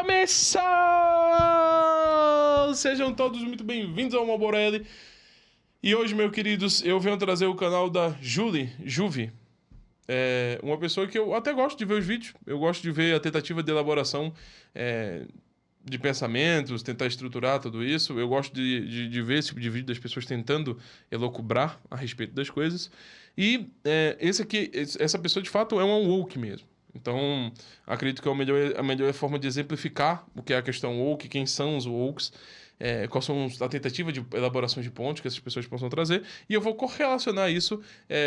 começou! Sejam todos muito bem-vindos ao Malborelli. E hoje, meus queridos, eu venho trazer o canal da Juvi. É uma pessoa que eu até gosto de ver os vídeos. Eu gosto de ver a tentativa de elaboração de pensamentos, tentar estruturar tudo isso. Eu gosto de ver esse tipo de vídeo das pessoas tentando elocubrar a respeito das coisas. E essa pessoa, de fato, é um woke mesmo. Então, acredito que é a melhor forma de exemplificar o que é a questão woke, quem são os wokes, quais são a tentativa de elaboração de pontos que essas pessoas possam trazer. E eu vou correlacionar isso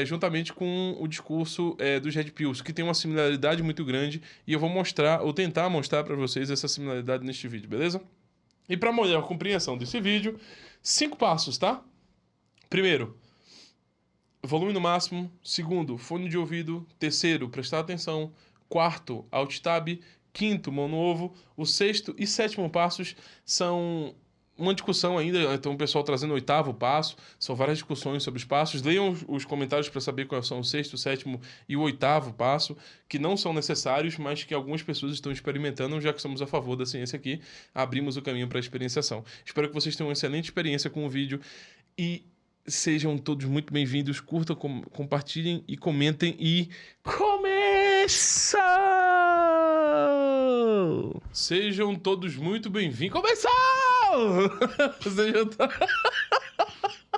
juntamente com o discurso dos Red Pills, que tem uma similaridade muito grande, e eu vou mostrar, ou tentar mostrar para vocês essa similaridade neste vídeo, beleza? E para melhor compreensão desse vídeo, 5 passos, tá? Primeiro, volume no máximo. Segundo, fone de ouvido. Terceiro, prestar atenção. Quarto, alt tab. Quinto, mão no ovo. O sexto e sétimo passos são uma discussão ainda. Então o pessoal trazendo o oitavo passo. São várias discussões sobre os passos. Leiam os comentários para saber quais são o sexto, o sétimo e o oitavo passo, que não são necessários, mas que algumas pessoas estão experimentando, já que somos a favor da ciência aqui. Abrimos o caminho para a experienciação. Espero que vocês tenham uma excelente experiência com o vídeo e sejam todos muito bem-vindos. Curtam, compartilhem e comentem. E começou! Sejam todos muito bem-vindos. Começou!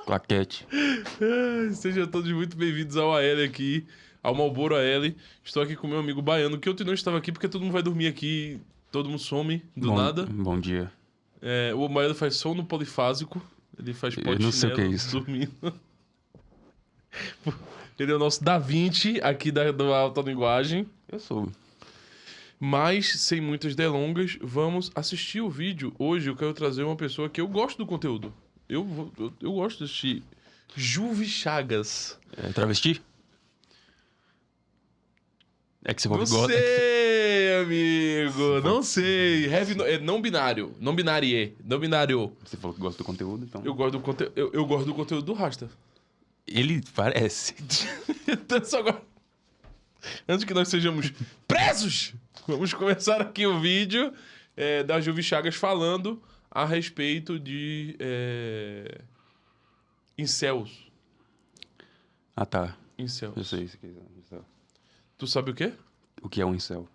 Claquete. Sejam todos muito bem-vindos ao AL aqui, ao Malboro AL. Estou aqui com meu amigo Baiano, que ontem não estava aqui porque todo mundo vai dormir aqui, todo mundo some do nada. Bom dia. O Baiano faz sono polifásico. Ele faz Eu não sei o que é isso. Dormindo. Ele é o nosso Da Vinci aqui da Alta Linguagem. Eu sou. Mas, sem muitas delongas, vamos assistir o vídeo. Hoje eu quero trazer uma pessoa que eu gosto do conteúdo. Eu gosto de assistir. Juvi Chagas. É travesti? É que você falou Não que gosta. sei, amigo. Não sei. Não binário. Não binário. Não binário. Você falou que gosta do conteúdo, então. Eu gosto do conteúdo do Rasta. Ele parece. Então, só agora... Antes que nós sejamos presos, vamos começar aqui o vídeo da Juvi Chagas falando a respeito de incels. Ah, tá. Incels. Eu sei isso que é incel. Tu sabe o quê? O que é um incel?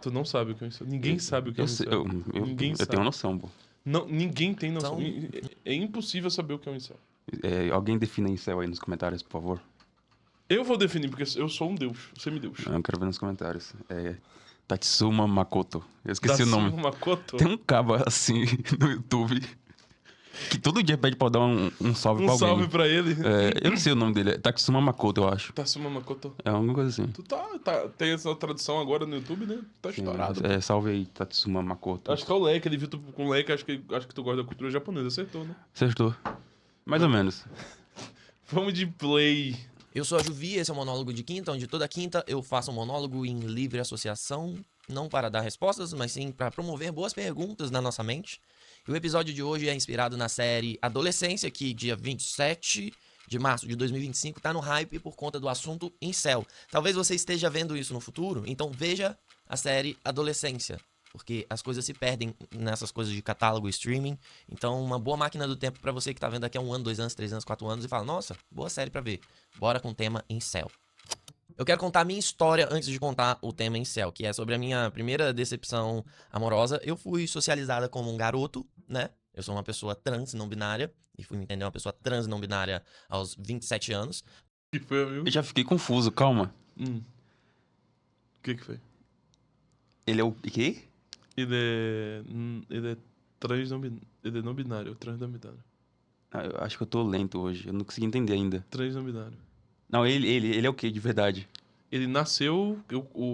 Tu não sabe o que é um incel. Ninguém sabe o que é um incel. Ninguém eu tenho uma noção, pô. Não, ninguém tem noção. Então... É impossível saber o que é um incel. Alguém defina incel aí nos comentários, por favor. Eu vou definir, porque eu sou um deus, semideus. Eu quero ver nos comentários. Tatsuma Makoto. Eu esqueci o nome. Tatsuma Makoto? Tem um cabo assim no YouTube que todo dia pede pra eu dar um salve pra alguém. Um salve pra ele. Eu não sei o nome dele. É Tatsuma Makoto, eu acho. Tatsuma Makoto. É alguma coisa assim. Tu tem essa tradução agora no YouTube, né? Tá estourado. Salve aí, Tatsuma Makoto. Acho que é o Leque, ele viu tu com o Leque, acho que tu gosta da cultura japonesa, acertou, né? Acertou. Mais ou menos. Vamos de play. Eu sou a Juvi, esse é o Monólogo de Quinta, onde toda quinta eu faço um monólogo em livre associação, não para dar respostas, mas sim para promover boas perguntas na nossa mente. E o episódio de hoje é inspirado na série Adolescência, que dia 27 de março de 2025 tá no hype por conta do assunto incel. Talvez você esteja vendo isso no futuro, então veja a série Adolescência, porque as coisas se perdem nessas coisas de catálogo e streaming. Então, uma boa máquina do tempo pra você que tá vendo daqui a 1 ano, 2 anos, 3 anos, 4 anos e fala, nossa, boa série pra ver. Bora com o tema incel. Eu quero contar a minha história antes de contar o tema incel, que é sobre a minha primeira decepção amorosa. Eu fui socializada como um garoto, né? Eu sou uma pessoa trans não binária, e fui me entender uma pessoa trans não binária aos 27 anos. O que foi, amigo? Eu já fiquei confuso, calma. O que foi? Ele é o quê? Ele é trans não binário. Ele é não binário, trans não binário. Eu acho que eu tô lento hoje, eu não consegui entender ainda. Trans não binário. Não, ele é o quê, de verdade? Ele nasceu,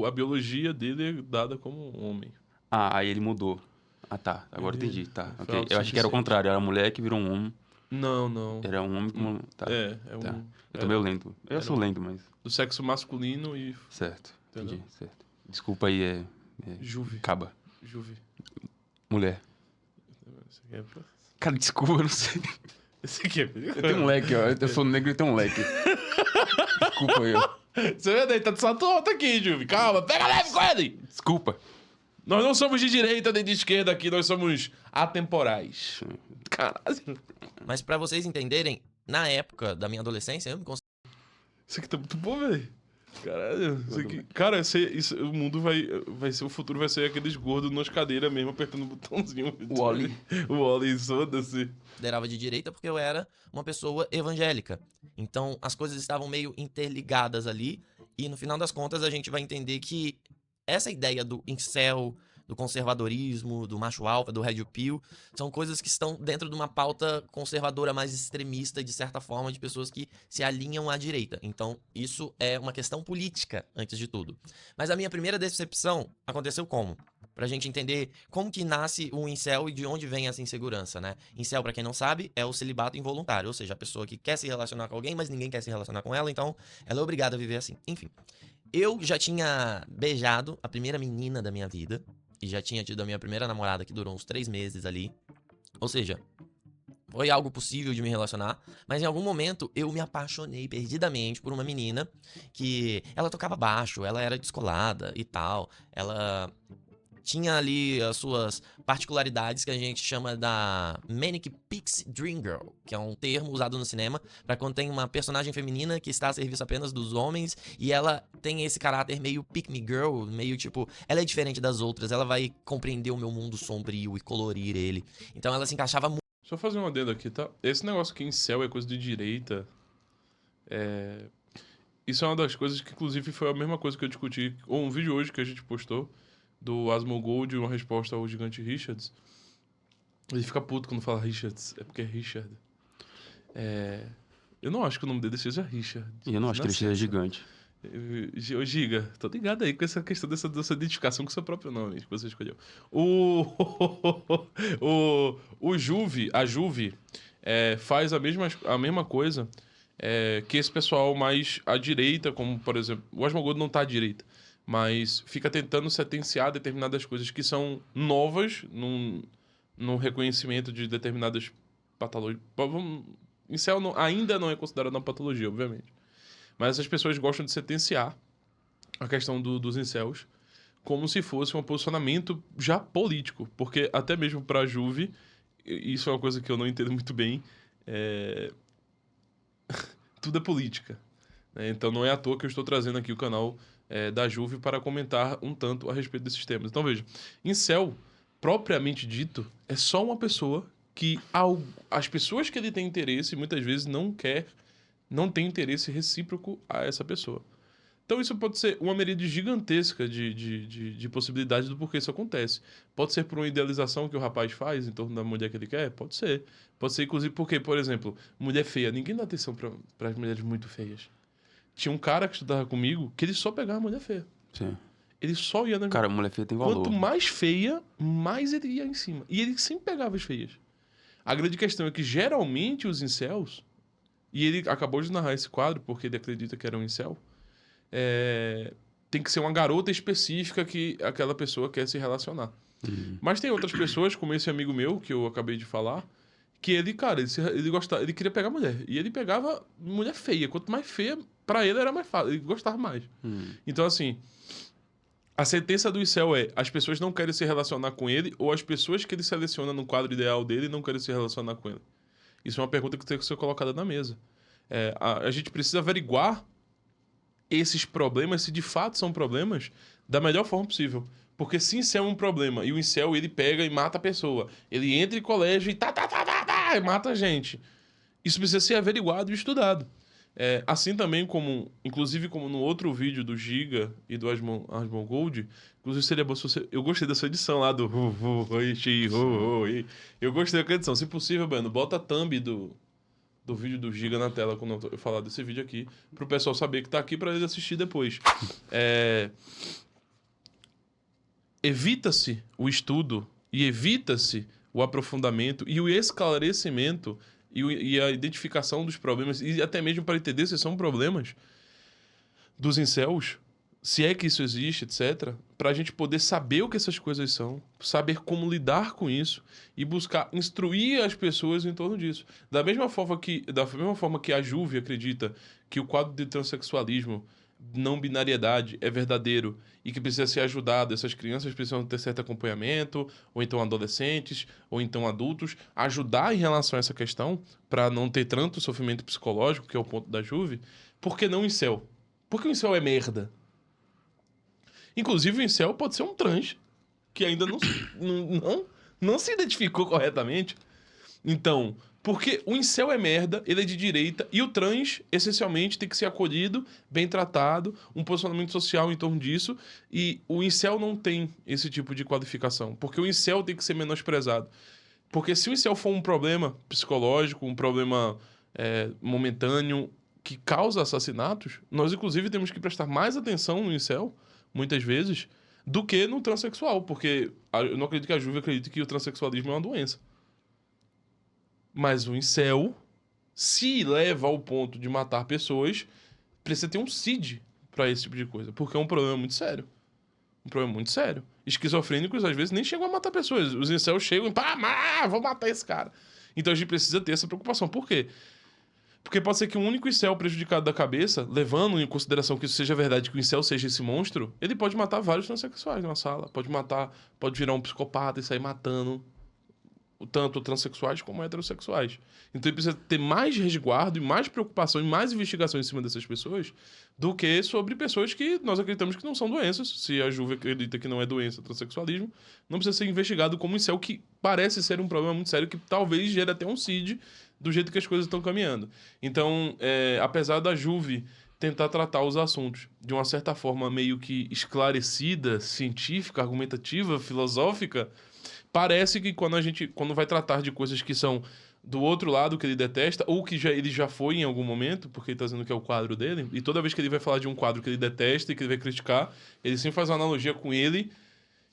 a biologia dele é dada como um homem. Ah, aí ele mudou. Ah, tá, agora Ele entendi, tá. foi Okay. Eu achei que era o contrário, era a mulher que virou um homem. Não. Era um homem como... Tá. Tá. Eu tô meio lento. Eu sou lento, mas... Do sexo masculino e... Certo, Entendeu? entendi, certo. Desculpa aí, Juvi. Caba. Juvi. Mulher. Esse aqui é... Cara, desculpa, eu não sei. Esse aqui é... Eu tenho um leque, ó. Eu sou negro e tenho um leque. Desculpa eu. Você vê daí, tá de salto alto aqui, Juvi. Calma, pega leve com ele! Desculpa. Nós não somos de direita nem de esquerda aqui, nós somos atemporais. Caralho. Mas pra vocês entenderem, na época da minha adolescência, eu me considero... Isso aqui tá muito bom, velho. Caralho. Isso aqui... Cara, o mundo vai ser... O futuro vai ser aqueles gordos nas cadeiras mesmo, apertando o botãozinho. O Wall-E. O Wall-E, foda-se. considerava de direita porque eu era uma pessoa evangélica. Então as coisas estavam meio interligadas ali e no final das contas a gente vai entender que essa ideia do incel, do conservadorismo, do macho alfa, do red pill, são coisas que estão dentro de uma pauta conservadora mais extremista, de certa forma, de pessoas que se alinham à direita. Então isso é uma questão política, antes de tudo. Mas a minha primeira decepção aconteceu como? Pra gente entender como que nasce o incel e de onde vem essa insegurança, né? Incel, pra quem não sabe, é o celibato involuntário, ou seja, a pessoa que quer se relacionar com alguém, mas ninguém quer se relacionar com ela, então ela é obrigada a viver assim. Enfim, eu já tinha beijado a primeira menina da minha vida e já tinha tido a minha primeira namorada que durou uns 3 meses ali. Ou seja, foi algo possível de me relacionar, mas em algum momento eu me apaixonei perdidamente por uma menina que ela tocava baixo, ela era descolada e tal, ela tinha ali as suas particularidades que a gente chama da Manic Pixie Dream Girl, que é um termo usado no cinema para quando tem uma personagem feminina que está a serviço apenas dos homens e ela tem esse caráter meio pick me girl, meio tipo, ela é diferente das outras, ela vai compreender o meu mundo sombrio e colorir ele. Então ela se encaixava muito. Deixa eu fazer um adendo aqui, tá? Esse negócio que incel é coisa de direita. Isso é uma das coisas que, inclusive, foi a mesma coisa que eu discuti. Ou um vídeo hoje que a gente postou do Asmongold, uma resposta ao gigante Richards. Ele fica puto quando fala Richards. É porque é Richard. Eu não acho que o nome dele seja Richard. E eu não acho que ele seja gigante. Ô, Giga, tô ligado aí com essa questão dessa identificação com o seu próprio nome que você escolheu. O Juve, a Juve, faz a mesma coisa que esse pessoal mais à direita, como, por exemplo, o Asmongold não tá à direita, mas fica tentando sentenciar determinadas coisas que são novas no reconhecimento de determinadas patologias. Incel ainda não é considerado uma patologia, obviamente. Mas essas pessoas gostam de sentenciar a questão dos incels como se fosse um posicionamento já político. Porque até mesmo para a Juve, isso é uma coisa que eu não entendo muito bem, tudo é política. Né? Então não é à toa que eu estou trazendo aqui o canal da Juve para comentar um tanto a respeito desses temas. Então veja, incel, propriamente dito, é só uma pessoa que as pessoas que ele tem interesse muitas vezes não tem interesse recíproco a essa pessoa. Então isso pode ser uma miríade gigantesca de possibilidades do porquê isso acontece. Pode ser por uma idealização que o rapaz faz em torno da mulher que ele quer? Pode ser. Pode ser, inclusive, porque, por exemplo, mulher feia. Ninguém dá atenção para as mulheres muito feias. Tinha um cara que estudava comigo que ele só pegava mulher feia. Sim. Ele só ia na... Cara, mulher feia tem valor. Quanto mais feia, mais ele ia em cima. E ele sempre pegava as feias. A grande questão é que, geralmente, os incels... E ele acabou de narrar esse quadro, porque ele acredita que era um incel. Tem que ser uma garota específica que aquela pessoa quer se relacionar. Mas tem outras pessoas, como esse amigo meu, que eu acabei de falar, que ele, cara, ele queria pegar mulher. E ele pegava mulher feia. Quanto mais feia, pra ele era mais fácil. Ele gostava mais. Então, assim, a sentença do incel é: as pessoas não querem se relacionar com ele, ou as pessoas que ele seleciona no quadro ideal dele não querem se relacionar com ele. Isso é uma pergunta que tem que ser colocada na mesa. A gente precisa averiguar esses problemas, se de fato são problemas, da melhor forma possível. Porque se incel é um problema, e o incel, ele pega e mata a pessoa. Ele entra em colégio e e mata a gente. Isso precisa ser averiguado e estudado. Assim também como, inclusive como no outro vídeo do Giga e do Asmongold, inclusive seria bom se você... Eu gostei dessa edição lá do... Eu gostei daquela edição. Se possível, Bueno, bota a thumb do vídeo do Giga na tela quando eu falar desse vídeo aqui, pro pessoal saber que tá aqui para eles assistir depois. Evita-se o estudo e evita-se o aprofundamento e o esclarecimento e a identificação dos problemas, e até mesmo para entender se são problemas dos incels, se é que isso existe, etc., para a gente poder saber o que essas coisas são, saber como lidar com isso e buscar instruir as pessoas em torno disso. Da mesma forma que a Juve acredita que o quadro de transexualismo não binariedade é verdadeiro e que precisa ser ajudado, essas crianças precisam ter certo acompanhamento, ou então adolescentes, ou então adultos, ajudar em relação a essa questão para não ter tanto sofrimento psicológico, que é o ponto da Juve, por que não incel? Porque o incel é merda. Inclusive o incel pode ser um trans que ainda não se identificou corretamente. Então, porque o incel é merda, ele é de direita, e o trans, essencialmente, tem que ser acolhido, bem tratado, um posicionamento social em torno disso, e o incel não tem esse tipo de qualificação, porque o incel tem que ser menosprezado. Porque se o incel for um problema psicológico, um problema momentâneo, que causa assassinatos, nós, inclusive, temos que prestar mais atenção no incel, muitas vezes, do que no transexual, porque eu não acredito que a Juve acredite que o transexualismo é uma doença. Mas o incel, se leva ao ponto de matar pessoas, precisa ter um CID pra esse tipo de coisa. Porque é um problema muito sério. Um problema muito sério. Esquizofrênicos, às vezes, nem chegam a matar pessoas. Os incels chegam e pá, vou matar esse cara. Então a gente precisa ter essa preocupação. Por quê? Porque pode ser que um único incel prejudicado da cabeça, levando em consideração que isso seja verdade, que o incel seja esse monstro, ele pode matar vários transexuais numa sala. Pode virar um psicopata e sair matando tanto transexuais como heterossexuais. Então ele precisa ter mais resguardo e mais preocupação e mais investigação em cima dessas pessoas do que sobre pessoas que nós acreditamos que não são doenças. Se a Juve acredita que não é doença, transexualismo, não precisa ser investigado como incel, que parece ser um problema muito sério, que talvez gere até um CID do jeito que as coisas estão caminhando. Então, apesar da Juve tentar tratar os assuntos de uma certa forma meio que esclarecida, científica, argumentativa, filosófica, parece que quando vai tratar de coisas que são do outro lado que ele detesta, ou que ele já foi em algum momento, porque ele tá dizendo que é o quadro dele, e toda vez que ele vai falar de um quadro que ele detesta e que ele vai criticar, ele sempre faz uma analogia com ele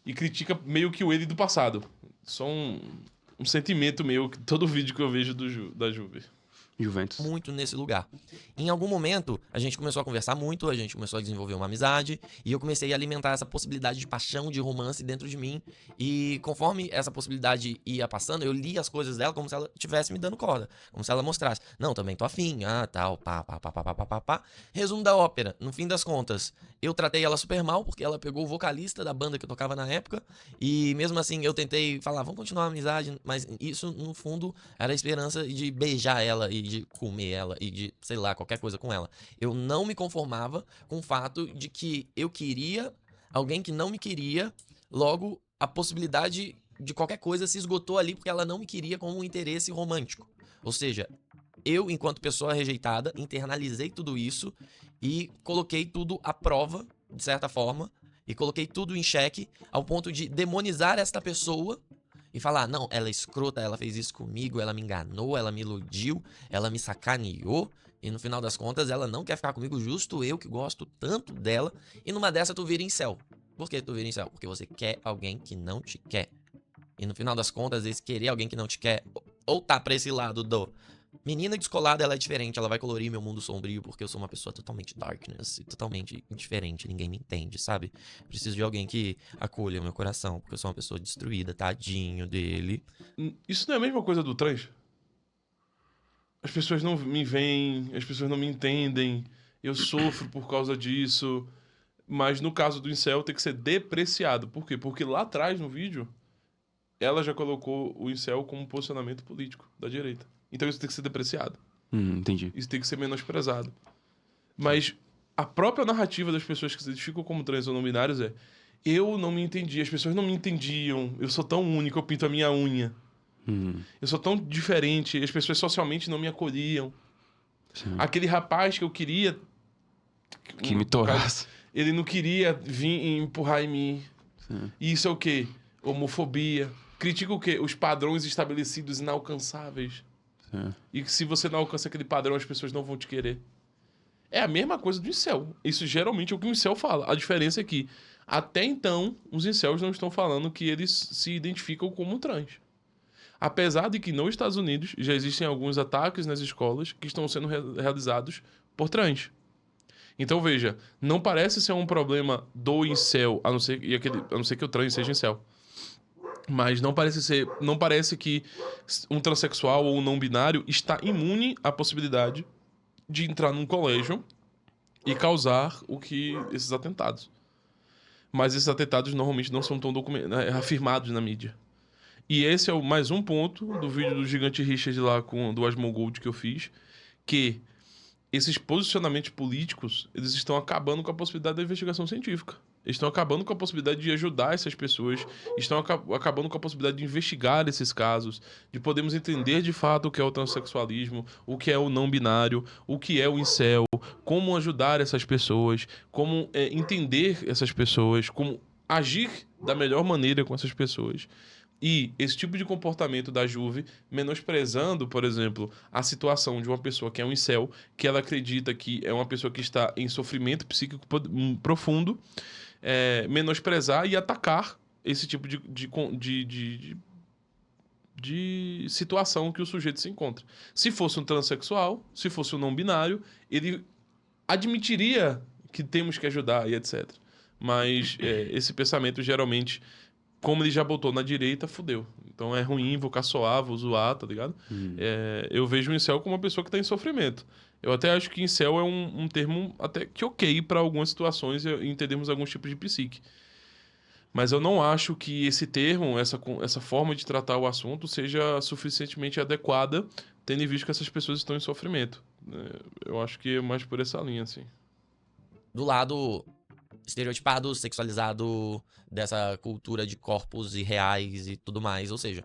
e critica meio que o ele do passado. Só um sentimento meu, que todo vídeo que eu vejo da Juve. Juventus. Muito nesse lugar. Em algum momento, a gente começou a conversar muito, a gente começou a desenvolver uma amizade, e eu comecei a alimentar essa possibilidade de paixão, de romance dentro de mim, e conforme essa possibilidade ia passando, eu li as coisas dela como se ela estivesse me dando corda, como se ela mostrasse, não, também tô afim, tal, pá. Resumo da ópera, no fim das contas, eu tratei ela super mal, porque ela pegou o vocalista da banda que eu tocava na época, e mesmo assim eu tentei falar, vamos continuar a amizade, mas isso, no fundo, era a esperança de beijar ela e de comer ela e de, sei lá, qualquer coisa com ela. Eu não me conformava com o fato de que eu queria alguém que não me queria, logo a possibilidade de qualquer coisa se esgotou ali porque ela não me queria como um interesse romântico. Ou seja, eu, enquanto pessoa rejeitada, internalizei tudo isso e coloquei tudo à prova, de certa forma, e coloquei tudo em xeque ao ponto de demonizar esta pessoa e falar, não, ela é escrota, ela fez isso comigo, ela me enganou, ela me iludiu, ela me sacaneou, e no final das contas ela não quer ficar comigo, justo eu que gosto tanto dela, e numa dessa tu vira incel. Por que tu vira incel? Porque você quer alguém que não te quer. E no final das contas, esse querer alguém que não te quer, ou tá pra esse lado do menina descolada, ela é diferente, ela vai colorir meu mundo sombrio porque eu sou uma pessoa totalmente darkness, totalmente indiferente, ninguém me entende, sabe? Preciso de alguém que acolha o meu coração, porque eu sou uma pessoa destruída, tadinho dele. Isso não é a mesma coisa do trans? As pessoas não me veem, as pessoas não me entendem, eu sofro por causa disso. Mas no caso do incel tem que ser depreciado. Por quê? Porque lá atrás no vídeo ela já colocou o incel como um posicionamento político da direita. Então isso tem que ser depreciado. Entendi. Isso tem que ser menosprezado. Mas a própria narrativa das pessoas que se identificam como trans ou não binários é: eu não me entendi, as pessoas não me entendiam, eu sou tão único, eu pinto a minha unha. Eu sou tão diferente, as pessoas socialmente não me acolhiam. Sim. Aquele rapaz que eu queria... Que me torrasse. Ele não queria vir e empurrar em mim. Sim. E isso é o quê? Homofobia. Critica o quê? Os padrões estabelecidos inalcançáveis. Sim. E que se você não alcança aquele padrão, as pessoas não vão te querer. É a mesma coisa do incel. Isso geralmente é o que o incel fala. A diferença é que, até então, os incels não estão falando que eles se identificam como trans. Apesar de que nos Estados Unidos já existem alguns ataques nas escolas que estão sendo realizados por trans. Então, veja, não parece ser um problema do incel, a não ser que o trans seja incel. Mas não parece que um transexual ou um não binário está imune à possibilidade de entrar num colégio e causar esses atentados. Mas esses atentados normalmente não são tão afirmados na mídia. E esse é mais um ponto do vídeo do Gigante Richard lá do Asmongold que eu fiz, que esses posicionamentos políticos, eles estão acabando com a possibilidade da investigação científica. Eles estão acabando com a possibilidade de ajudar essas pessoas, estão acabando com a possibilidade de investigar esses casos, de podermos entender de fato o que é o transexualismo, o que é o não binário, o que é o incel, como ajudar essas pessoas, como entender essas pessoas, como agir da melhor maneira com essas pessoas. E esse tipo de comportamento da Juve, menosprezando, por exemplo, a situação de uma pessoa que é um incel, que ela acredita que é uma pessoa que está em sofrimento psíquico profundo, menosprezar e atacar esse tipo de situação que o sujeito se encontra. Se fosse um transexual, se fosse um não binário, ele admitiria que temos que ajudar e etc. Mas esse pensamento geralmente, como ele já botou na direita, fudeu. Então é ruim vou caçoar, vou zoar, tá ligado? Eu vejo o incel como uma pessoa que tá em sofrimento. Eu até acho que incel é um termo até que ok para algumas situações e entendermos alguns tipos de psique. Mas eu não acho que esse termo, essa forma de tratar o assunto seja suficientemente adequada, tendo em vista que essas pessoas estão em sofrimento. Eu acho que é mais por essa linha, assim. Do lado estereotipado, sexualizado dessa cultura de corpos irreais e tudo mais. Ou seja,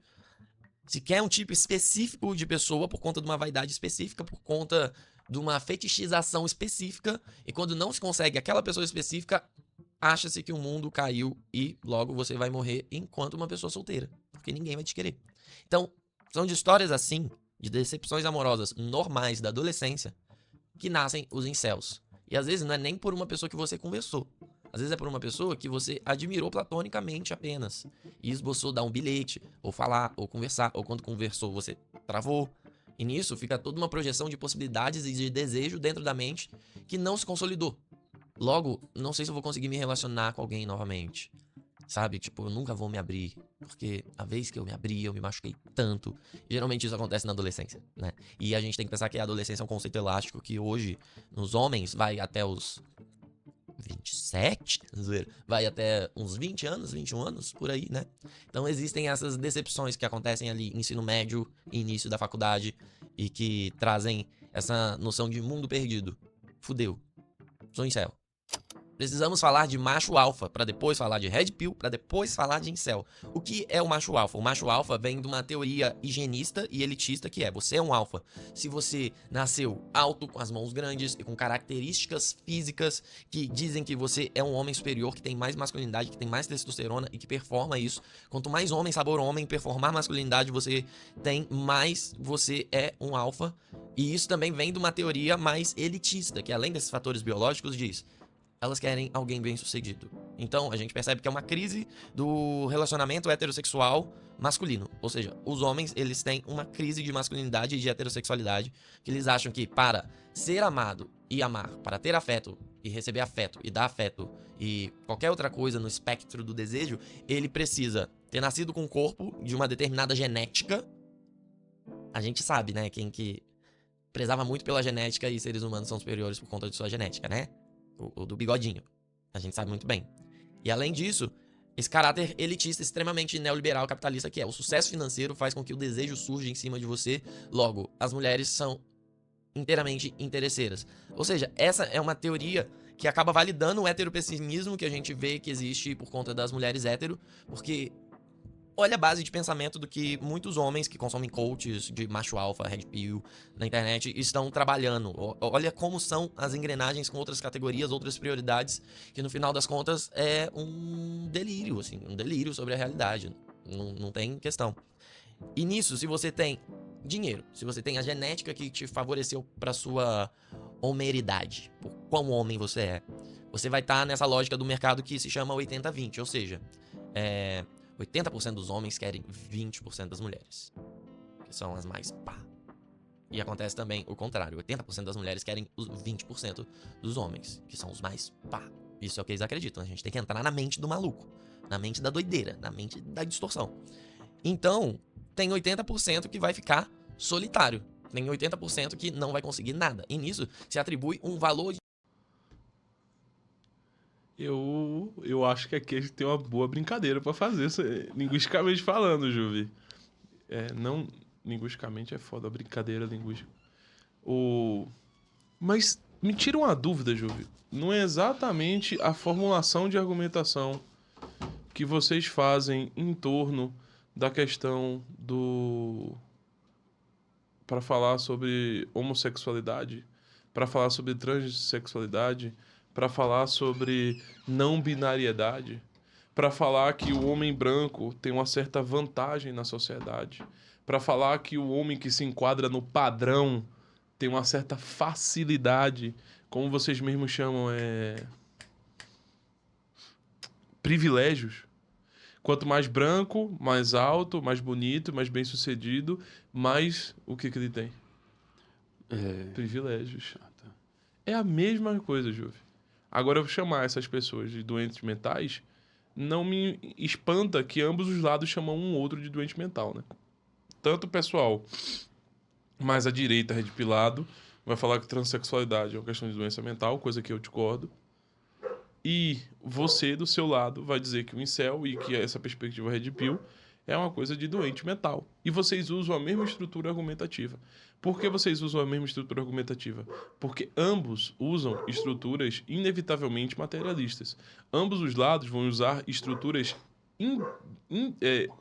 se quer um tipo específico de pessoa por conta de uma vaidade específica, por conta de uma fetichização específica, e quando não se consegue aquela pessoa específica, acha-se que o mundo caiu e logo você vai morrer enquanto uma pessoa solteira, porque ninguém vai te querer. Então, são de histórias assim, de decepções amorosas normais da adolescência, que nascem os incels. E às vezes não é nem por uma pessoa que você conversou. Às vezes é por uma pessoa que você admirou platonicamente apenas. E esboçou dar um bilhete, ou falar, ou conversar, ou quando conversou você travou. E nisso fica toda uma projeção de possibilidades e de desejo dentro da mente que não se consolidou. Logo, não sei se eu vou conseguir me relacionar com alguém novamente. Sabe? Tipo, eu nunca vou me abrir. Porque a vez que eu me abri, eu me machuquei tanto. E geralmente isso acontece na adolescência, né? E a gente tem que pensar que a adolescência é um conceito elástico que hoje, nos homens, vai até os 27, vai até uns 20 anos, 21 anos, por aí, né? Então existem essas decepções que acontecem ali, ensino médio, início da faculdade, e que trazem essa noção de mundo perdido. Fudeu. Sou incel. Precisamos falar de macho alfa, para depois falar de red pill, para depois falar de incel. O que é o macho alfa? O macho alfa vem de uma teoria higienista e elitista que é: você é um alfa se você nasceu alto, com as mãos grandes e com características físicas que dizem que você é um homem superior, que tem mais masculinidade, que tem mais testosterona e que performa isso. Quanto mais homem, sabor homem, performar masculinidade você tem, mais você é um alfa. E isso também vem de uma teoria mais elitista, que além desses fatores biológicos diz: elas querem alguém bem-sucedido. Então, a gente percebe que é uma crise do relacionamento heterossexual masculino. Ou seja, os homens, eles têm uma crise de masculinidade e de heterossexualidade, que eles acham que para ser amado e amar, para ter afeto e receber afeto e dar afeto e qualquer outra coisa no espectro do desejo, ele precisa ter nascido com um corpo de uma determinada genética. A gente sabe, né, quem que prezava muito pela genética e seres humanos são superiores por conta de sua genética, né? O do bigodinho. A gente sabe muito bem. E além disso, esse caráter elitista extremamente neoliberal capitalista que é: o sucesso financeiro faz com que o desejo surja em cima de você. Logo, as mulheres são inteiramente interesseiras. Ou seja, essa é uma teoria que acaba validando o heteropessimismo que a gente vê que existe por conta das mulheres hétero, porque olha a base de pensamento do que muitos homens que consomem coaches de macho alfa, red pill na internet estão trabalhando. Olha como são as engrenagens com outras categorias, outras prioridades, que no final das contas é um delírio, assim, um delírio sobre a realidade. Não tem questão. E nisso, se você tem dinheiro, se você tem a genética que te favoreceu para sua homeridade, por quão homem você é, você vai estar nessa lógica do mercado que se chama 80-20, ou seja, 80% dos homens querem 20% das mulheres, que são as mais pá. E acontece também o contrário: 80% das mulheres querem os 20% dos homens, que são os mais pá. Isso é o que eles acreditam. A gente tem que entrar na mente do maluco, na mente da doideira, na mente da distorção. Então, tem 80% que vai ficar solitário. Tem 80% que não vai conseguir nada. E nisso se atribui um valor. Eu acho que aqui a gente tem uma boa brincadeira pra fazer, linguisticamente falando, Juvi. Não, linguisticamente é foda, a brincadeira linguística. Mas me tira uma dúvida, Juvi. Não é exatamente a formulação de argumentação que vocês fazem em torno da questão do... para falar sobre homossexualidade, para falar sobre transexualidade, para falar sobre não binariedade, para falar que o homem branco tem uma certa vantagem na sociedade, para falar que o homem que se enquadra no padrão tem uma certa facilidade, como vocês mesmos chamam, privilégios. Quanto mais branco, mais alto, mais bonito, mais bem-sucedido, mais o que ele tem? Privilégios. É a mesma coisa, Juve. Agora, eu vou chamar essas pessoas de doentes mentais, não me espanta que ambos os lados chamam um outro de doente mental, né? Tanto o pessoal mais à direita, red pilado, vai falar que transexualidade é uma questão de doença mental, coisa que eu discordo. E você, do seu lado, vai dizer que o incel e que essa perspectiva red pill é uma coisa de doente mental. E vocês usam a mesma estrutura argumentativa. Por que vocês usam a mesma estrutura argumentativa? Porque ambos usam estruturas inevitavelmente materialistas. Ambos os lados vão usar estruturas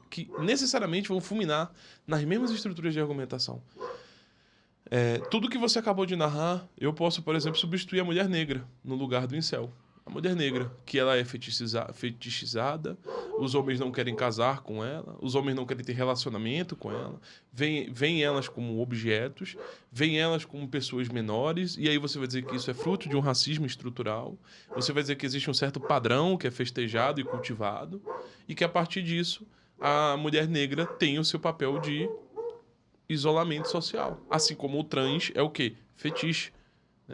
que necessariamente vão fulminar nas mesmas estruturas de argumentação. Tudo que você acabou de narrar, eu posso, por exemplo, substituir a mulher negra no lugar do incel. A mulher negra, que ela é fetichizada, os homens não querem casar com ela, os homens não querem ter relacionamento com ela, veem elas como objetos, veem elas como pessoas menores, e aí você vai dizer que isso é fruto de um racismo estrutural, você vai dizer que existe um certo padrão que é festejado e cultivado, e que a partir disso a mulher negra tem o seu papel de isolamento social. Assim como o trans é o quê? Fetiche.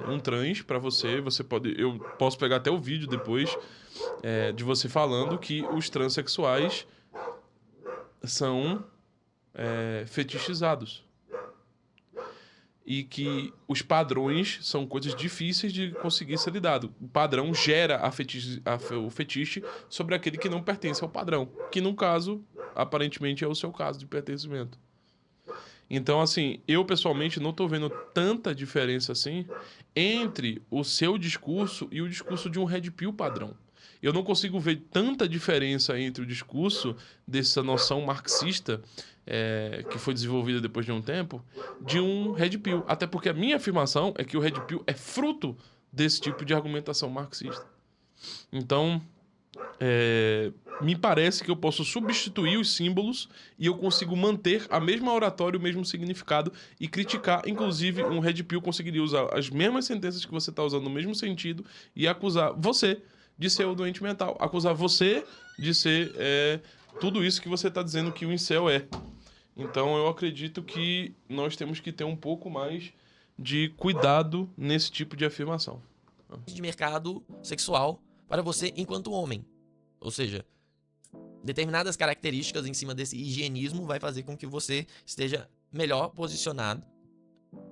Um trans, pra você pode... Eu posso pegar até o vídeo depois de você falando que os transexuais são fetichizados. E que os padrões são coisas difíceis de conseguir ser lidado. O padrão gera o fetiche sobre aquele que não pertence ao padrão. Que, no caso, aparentemente é o seu caso de pertencimento. Então, assim, eu pessoalmente não tô vendo tanta diferença assim entre o seu discurso e o discurso de um red pill padrão. Eu não consigo ver tanta diferença entre o discurso dessa noção marxista que foi desenvolvida depois de um tempo de um red pill. Até porque a minha afirmação é que o red pill é fruto desse tipo de argumentação marxista. Então... me parece que eu posso substituir os símbolos e eu consigo manter a mesma oratória, o mesmo significado e criticar, inclusive, um red pill conseguiria usar as mesmas sentenças que você está usando no mesmo sentido e acusar você de ser o doente mental, acusar você de ser tudo isso que você está dizendo que o incel é. Então eu acredito que nós temos que ter um pouco mais de cuidado nesse tipo de afirmação. De mercado sexual para você enquanto homem. Ou seja, determinadas características em cima desse higienismo vai fazer com que você esteja melhor posicionado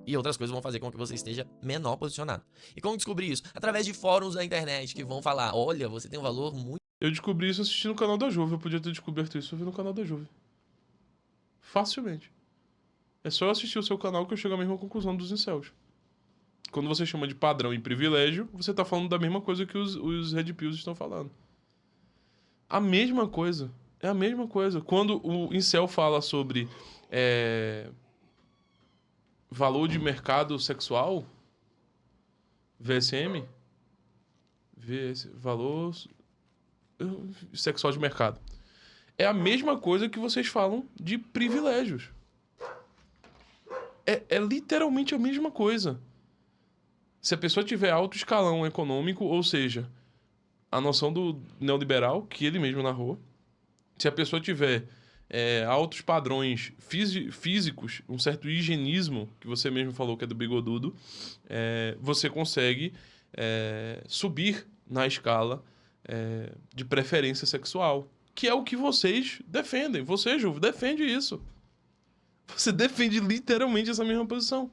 e outras coisas vão fazer com que você esteja menor posicionado. E como descobrir isso? Através de fóruns da internet que vão falar, olha, você tem um valor muito... Eu descobri isso assistindo o canal da Juve. Eu podia ter descoberto isso no canal da Juve. Facilmente. É só eu assistir o seu canal que eu chego à mesma conclusão dos incels. Quando você chama de padrão e privilégio, você tá falando da mesma coisa que os red pills estão falando. A mesma coisa. É a mesma coisa. Quando o incel fala sobre valor de mercado sexual, VSM, valor sexual de mercado, é a mesma coisa que vocês falam de privilégios. É literalmente a mesma coisa. Se a pessoa tiver alto escalão econômico, ou seja, a noção do neoliberal, que ele mesmo narrou, se a pessoa tiver altos padrões físicos, um certo higienismo, que você mesmo falou que é do bigodudo, você consegue subir na escala de preferência sexual, que é o que vocês defendem. Você, Ju, defende isso. Você defende literalmente essa mesma posição.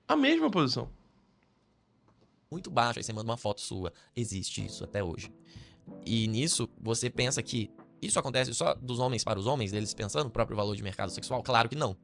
A mesma posição. muito baixo, aí você manda uma foto sua. Existe isso até hoje. E nisso, você pensa que isso acontece só dos homens para os homens, eles pensando no próprio valor de mercado sexual? Claro que não.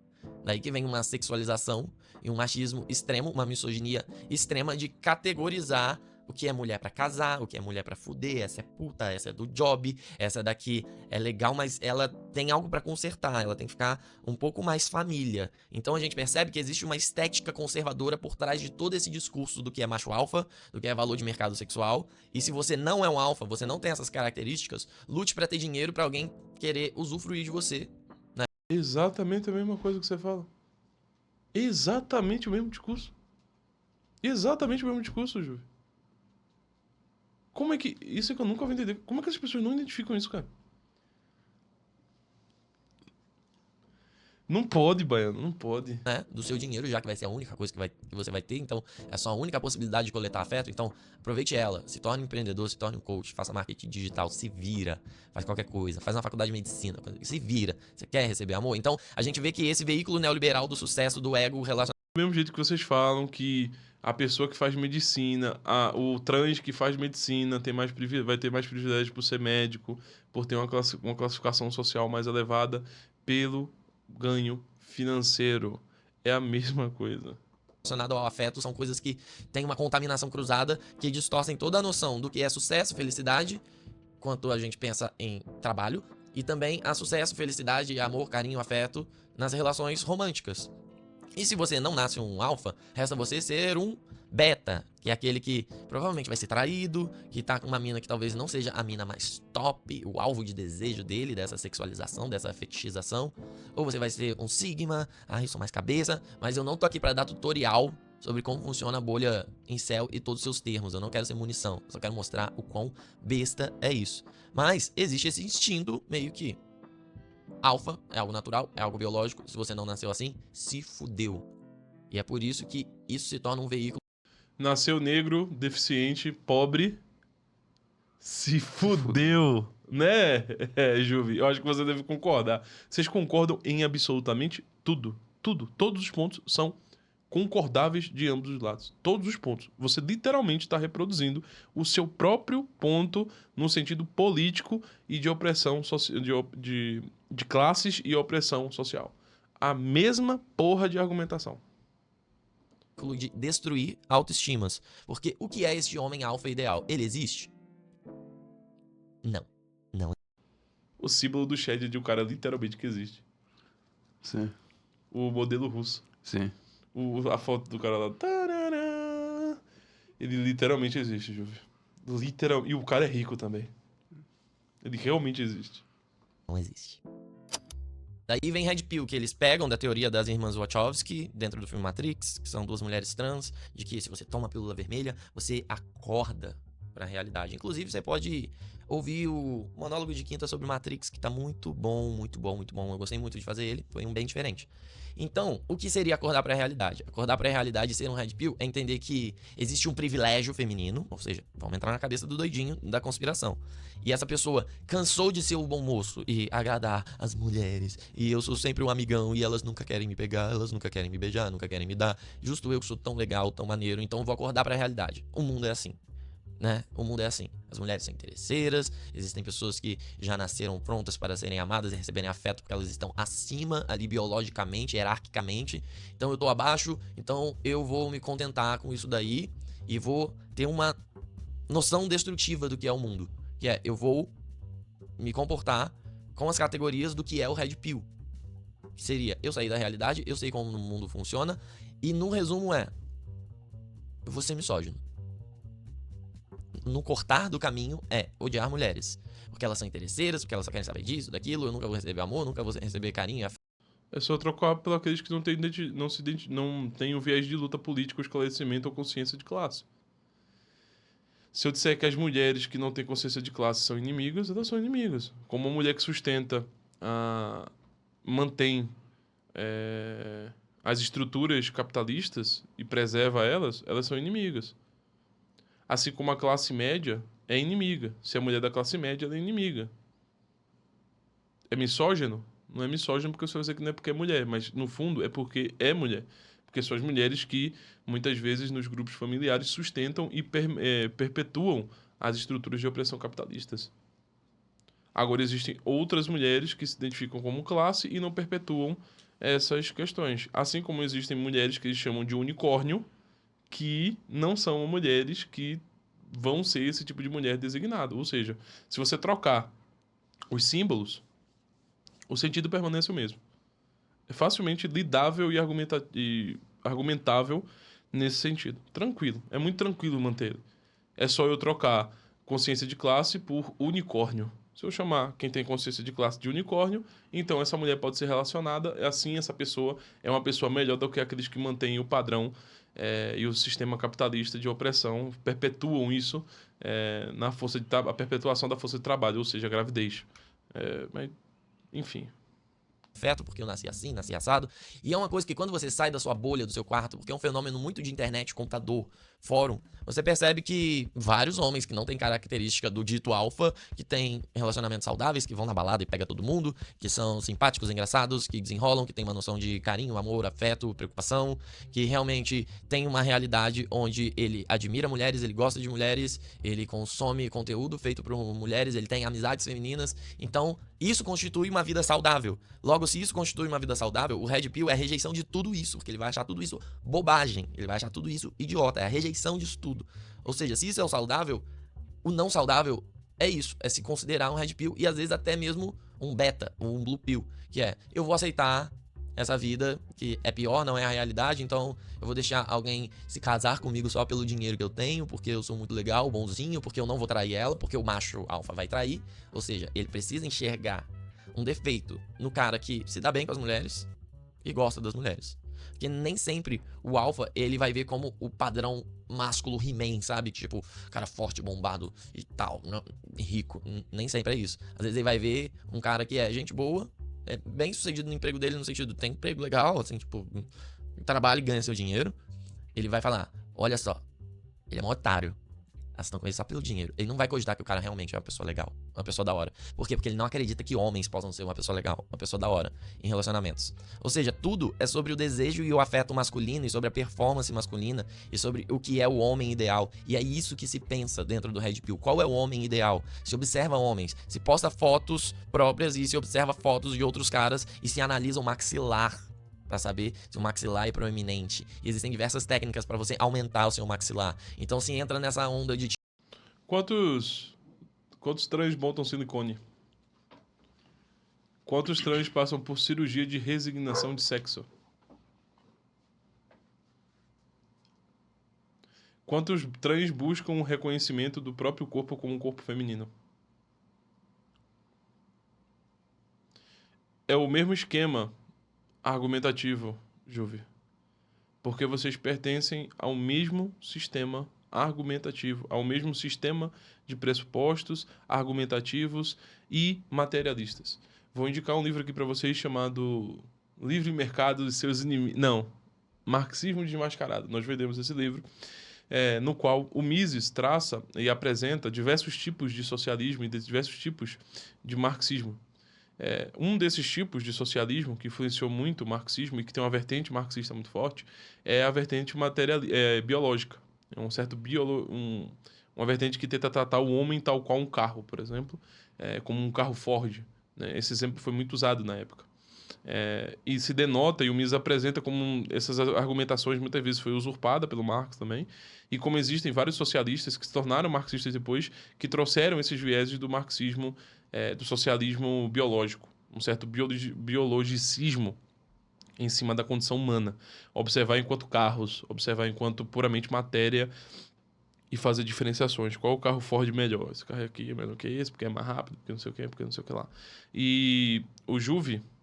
Daí que vem uma sexualização e um machismo extremo, uma misoginia extrema de categorizar o que é mulher pra casar, o que é mulher pra fuder, essa é puta, essa é do job, essa daqui é legal, mas ela tem algo pra consertar, ela tem que ficar um pouco mais família. Então a gente percebe que existe uma estética conservadora por trás de todo esse discurso do que é macho alfa, do que é valor de mercado sexual. E se você não é um alfa, você não tem essas características, lute pra ter dinheiro pra alguém querer usufruir de você. Exatamente a mesma coisa que você fala. Exatamente o mesmo discurso. Exatamente o mesmo discurso, Ju. Como é que. Isso é que eu nunca vou entender. Como é que as pessoas não identificam isso, cara? Não pode, Baiano, não pode. Né, do seu dinheiro, já que vai ser a única coisa que você vai ter, então é só a única possibilidade de coletar afeto, então aproveite ela, se torne um empreendedor, se torne um coach, faça marketing digital, se vira, faz qualquer coisa, faz uma faculdade de medicina, se vira, você quer receber amor? Então a gente vê que esse veículo neoliberal do sucesso, do ego relacionado Do mesmo jeito que vocês falam que a pessoa que faz medicina, o trans que faz medicina vai ter mais privilégio por ser médico, por ter uma classificação social mais elevada pelo ganho financeiro. É a mesma coisa. ao afeto, são coisas que têm uma contaminação cruzada, que distorcem toda a noção do que é sucesso, felicidade, quanto a gente pensa em trabalho, e também a sucesso, felicidade, amor, carinho, afeto nas relações românticas. E se você não nasce um alfa, resta você ser um beta, que é aquele que provavelmente vai ser traído, que tá com uma mina que talvez não seja a mina mais top, o alvo de desejo dele, dessa sexualização, dessa fetichização. Ou você vai ser um sigma, eu sou mais cabeça, mas eu não tô aqui pra dar tutorial sobre como funciona a bolha incel e todos os seus termos. Eu não quero ser munição, eu só quero mostrar o quão besta é isso. Mas existe esse instinto meio que alfa, é algo natural, é algo biológico. Se você não nasceu assim, se fudeu. E é por isso que isso se torna um veículo. Nasceu negro, deficiente, pobre, se fudeu, né, Juvi? Eu acho que você deve concordar. Vocês concordam em absolutamente tudo. Tudo. Todos os pontos são concordáveis de ambos os lados. Todos os pontos. Você literalmente está reproduzindo o seu próprio ponto no sentido político e de opressão de classes e opressão social. A mesma porra de argumentação. De destruir autoestimas. Porque o que é este homem alfa ideal? Ele existe? Não. Não. O símbolo do Shed de um cara literalmente que existe. Sim, O modelo russo. sim. A foto do cara lá. Tarará. Ele literalmente existe, Juve. Literal. E o cara é rico também. Ele realmente existe. Não existe. Daí vem Red Pill, que eles pegam da teoria das irmãs Wachowski, dentro do filme Matrix, que são duas mulheres trans, de que se você toma a pílula vermelha, você acorda pra realidade. Inclusive, você pode ouvir o monólogo de quinta sobre Matrix, que tá muito bom, muito bom, muito bom. Eu gostei muito de fazer ele, foi um bem diferente. Então, o que seria acordar pra realidade? Acordar pra realidade e ser um Red Pill é entender que existe um privilégio feminino, ou seja, vamos entrar na cabeça do doidinho da conspiração. E essa pessoa cansou de ser o bom moço e agradar as mulheres. E eu sou sempre um amigão e elas nunca querem me pegar, elas nunca querem me beijar, nunca querem me dar. Justo eu que sou tão legal, tão maneiro, então eu vou acordar pra realidade. O mundo é assim. Né? O mundo é assim. As mulheres são interesseiras, existem pessoas que já nasceram prontas para serem amadas e receberem afeto porque elas estão acima ali biologicamente, hierarquicamente. Então eu tô abaixo, então eu vou me contentar com isso daí e vou ter uma noção destrutiva do que é o mundo. Que é, eu vou me comportar com as categorias do que é o Red Pill. Que seria, eu sair da realidade, eu sei como o mundo funciona, e no resumo é, eu vou ser misógino. No cortar do caminho é odiar mulheres. Porque elas são interesseiras, porque elas só querem saber disso, daquilo, eu nunca vou receber amor, nunca vou receber carinho. É só trocar por aqueles que não têm o viés de luta política, esclarecimento ou consciência de classe. Se eu disser que as mulheres que não têm consciência de classe são inimigas, elas são inimigas. Como uma mulher que sustenta, mantém as estruturas capitalistas e preserva elas, elas são inimigas. Assim como a classe média é inimiga. Se a mulher da classe média, ela é inimiga. É misógino? Não é misógino porque você vai dizer que não é porque é mulher, mas no fundo é porque é mulher. Porque são as mulheres que, muitas vezes, nos grupos familiares, sustentam e perpetuam as estruturas de opressão capitalistas. Agora, existem outras mulheres que se identificam como classe e não perpetuam essas questões. Assim como existem mulheres que eles chamam de unicórnio, que não são mulheres que vão ser esse tipo de mulher designada. Ou seja, se você trocar os símbolos, o sentido permanece o mesmo. É facilmente lidável e argumentável nesse sentido. Tranquilo. É muito tranquilo manter. É só eu trocar consciência de classe por unicórnio. Se eu chamar quem tem consciência de classe de unicórnio, então essa mulher pode ser relacionada, assim essa pessoa é uma pessoa melhor do que aqueles que mantêm o padrão e o sistema capitalista de opressão, perpetuam isso na a perpetuação da força de trabalho, ou seja, a gravidez. Mas, enfim. Afeto, porque eu nasci assim, nasci assado. E é uma coisa que quando você sai da sua bolha, do seu quarto, porque é um fenômeno muito de internet, computador, fórum, você percebe que vários homens que não têm característica do dito alfa, que têm relacionamentos saudáveis, que vão na balada e pega todo mundo, que são simpáticos, engraçados, que desenrolam, que têm uma noção de carinho, amor, afeto, preocupação, que realmente tem uma realidade onde ele admira mulheres, ele gosta de mulheres, ele consome conteúdo feito por mulheres, ele tem amizades femininas. Então, isso constitui uma vida saudável. Logo, se isso constitui uma vida saudável, o Red Pill é a rejeição de tudo isso, porque ele vai achar tudo isso bobagem, ele vai achar tudo isso idiota, é a rejeição disso tudo. Ou seja, se isso é o saudável, o não saudável é isso, é se considerar um Red Pill e às vezes até mesmo um beta, ou um Blue Pill, que é, eu vou aceitar essa vida que é pior, não é a realidade, então eu vou deixar alguém se casar comigo só pelo dinheiro que eu tenho, porque eu sou muito legal, bonzinho, porque eu não vou trair ela, porque o macho alfa vai trair. Ou seja, ele precisa enxergar um defeito no cara que se dá bem com as mulheres e gosta das mulheres. Porque nem sempre o alfa, ele vai ver como o padrão másculo He-Man, sabe? Tipo, cara forte, bombado e tal, rico. Nem sempre é isso. Às vezes ele vai ver um cara que é gente boa, é bem sucedido no emprego dele, no sentido, tem emprego legal, assim, tipo, trabalha e ganha seu dinheiro. Ele vai falar, olha só, ele é um otário. Vocês estão com ele só pelo dinheiro. Ele não vai cogitar que o cara realmente é uma pessoa legal, uma pessoa da hora. Por quê? Porque ele não acredita que homens possam ser uma pessoa legal, uma pessoa da hora em relacionamentos. Ou seja, tudo é sobre o desejo e o afeto masculino, e sobre a performance masculina, e sobre o que é o homem ideal. E é isso que se pensa dentro do Red Pill. Qual é o homem ideal? Se observa homens, se posta fotos próprias e se observa fotos de outros caras e se analisa o maxilar, para saber se o maxilar é proeminente. E existem diversas técnicas para você aumentar o seu maxilar. Então se entra nessa onda de... Quantos trans botam silicone? Quantos trans passam por cirurgia de resignação de sexo? Quantos trans buscam o reconhecimento do próprio corpo como um corpo feminino? É o mesmo esquema argumentativo, Juve. Porque vocês pertencem ao mesmo sistema argumentativo, ao mesmo sistema de pressupostos argumentativos e materialistas. Vou indicar um livro aqui para vocês chamado Livre Mercado e Seus Inimigos. Não, Marxismo Desmascarado. Nós vendemos esse livro, no qual o Mises traça e apresenta diversos tipos de socialismo e diversos tipos de marxismo. Um desses tipos de socialismo que influenciou muito o marxismo e que tem uma vertente marxista muito forte é a vertente biológica. É uma vertente que tenta tratar o homem tal qual um carro, por exemplo, como um carro Ford, né? Esse exemplo foi muito usado na época. E se denota, e o Mises apresenta como essas argumentações muitas vezes foi usurpada pelo Marx também, e como existem vários socialistas que se tornaram marxistas depois, que trouxeram esses vieses do marxismo, do socialismo biológico, um certo biologicismo em cima da condição humana. Observar enquanto carros, observar enquanto puramente matéria e fazer diferenciações. Qual é o carro Ford melhor? Esse carro aqui é melhor que esse, porque é mais rápido, porque não sei o que, porque não sei o que lá. E